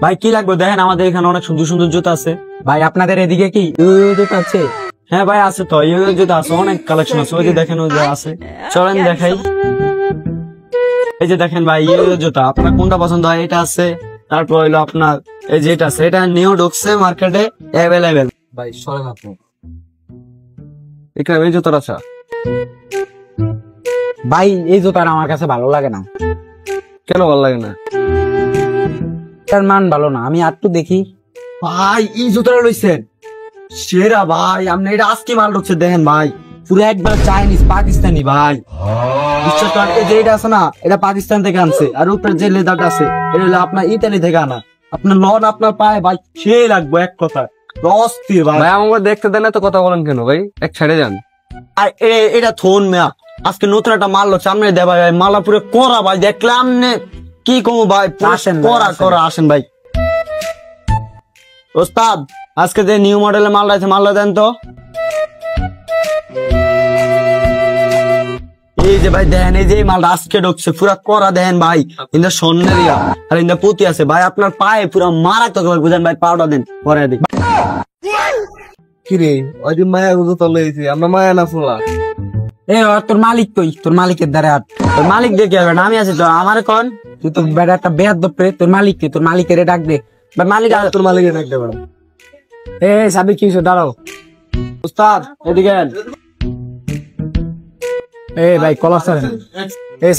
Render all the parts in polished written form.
ভাই কি লাগবে দেখেন, আমাদের এখানে অনেক সুন্দর সুন্দর জুতা আছে। ভাই আপনাদের এদিকে কি জুতা আছে? হ্যাঁ ভাই আছে তো, ইউএস জুতা আছে, অনেক কালেকশন আছে। ওই যে দেখেন ওই যে আছে, চলেন দেখাই। এই যে দেখেন ভাই ইউএস জুতা, আপনার কোনটা পছন্দ হয় এটা আছে। তারপর হইলো আপনার এই যে এটা আছে, এটা নিউ ঢুকছে মার্কেটে, অ্যাভেলেবেল। ভাই সরেন আপনি। এখানে এই জুতার আছে। ভাই এই জুতাটা আমার কাছে ভালো লাগে না। কেন ভালো লাগে না? তার মান ভালো না, আমি আরটু দেখি। ভাই এই জুতাটা লইছেন সেরা ভাই, আপনি এটা আজকে মাল ঢুকছে দেখেন ভাই, পুরো একবার চাইনিজ পাকিস্তানি ভাই। বিশ্বাস করেন, এই যে এটা আছে না, এটা পাকিস্তান থেকে আনছে, আর উপরে যে লেদারটা আছে এটা হলো আপনার ইতালি থেকে আনা। আপনার লন আপনার পায়ে ভাই সেই লাগবে এক কথা, অস্থির ভাই। ভাই আমাকে দেখতে দেন না তো, কথা বলেন কেন ভাই? এক ছেড়ে যান। আর এটা থোন মেয়া, আজকে নতুন একটা মাল সামনে দেয় ভাই, মালা পুরো করা ভাই, দেখলাম নে কি কমু ভাই, করা করা। আসেন ভাই। ওস্তাদ আজকে যে নিউ মডেলের মালটা আছে, মালটা দেন তো। এই যে ভাই দেখেন, এই যে মালটা আজকে ঢুকছে পুরা করা দেখেন ভাই, ইন্দা স্বর্ণের ইয়া আর ইন্দা পুঁতি আছে ভাই, আপনার পায়ে পুরা মারাত্মক বুঝেন ভাই, পাউডার দেন পরে দিন। কিরে ওই যে মায়া গুলো তো লইছি, আমরা মায়া না ফুলা। তোর মালিক কই? তোর মালিকের দ্বারা তোর মালিক দেখে যাবে না, আমি আছি তো, আমার কোন তুই তো বেড়া একটা বেয়াদব রে। তোর মালিক কে? তোর মালিকের ডাক দে। মালিক, তোর মালিকের ডাক দেবে। সাবি কি হইছে? দাঁড়াও। উস্তাদ এদিকে। ভাই কলার স্যার।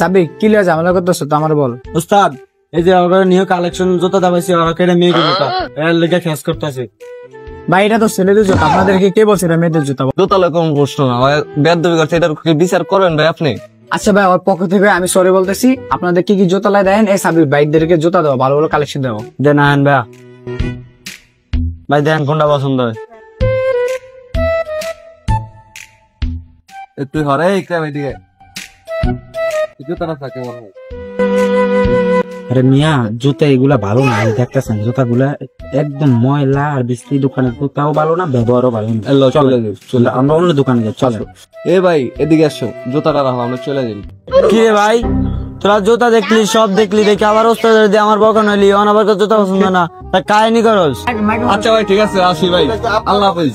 সাবি কি লিয়া ঝামেলা করতেছ তো আমার বল। উস্তাদ এই যে ওরা নিউ কালেকশন জুতা দাবাইছে, ওরা কেটে মেয়েদের জুতা এর লেগে খেস করতেছে। ভাই এটা তো ছেলেদের জুতা, আপনাদেরকে কে বলছে এটা মেয়েদের জুতা? দোতলা কম প্রশ্ন না ভাই, বেয়াদবি করছে, এটার বিচার করবেন ভাই আপনি। আচ্ছা ভাই, ওর পক্ষ থেকে আমি সরি বলতেছি। আপনাদের কি কি জুতা লাই দেন, এই সাবির ভাইদেরকে জুতা দেওয়া, ভালো ভালো কালেকশন দেওয়া। দেন আহেন ভাই, ভাই দেখেন কোনটা পছন্দ হয়। তুই হরে একদম এদিকে জুতাটা থাকে মনে হয়। আরে মিয়া জুতা এগুলা ভালো না, দেখতেছেন জুতা গুলা একদম ময়লা, আর বিস্তি দোকানের জুতাও ভালো না, ব্যবহারও ভালো না। চলো আমরা অন্য দোকানে যাই, চলো। এ ভাই এদিকে আসো, জুতাটা রাখো, আমরা চলে যাই। কি রে ভাই, তোরা জুতা দেখলি, সব দেখলি, দেখে আবার ওস্তাদ দিয়ে আমার বকান হইলি, আবার তো জুতা পছন্দ না, তা কাহিনী করস। আচ্ছা ভাই ঠিক আছে, আসি ভাই, আল্লাহ হাফেজ।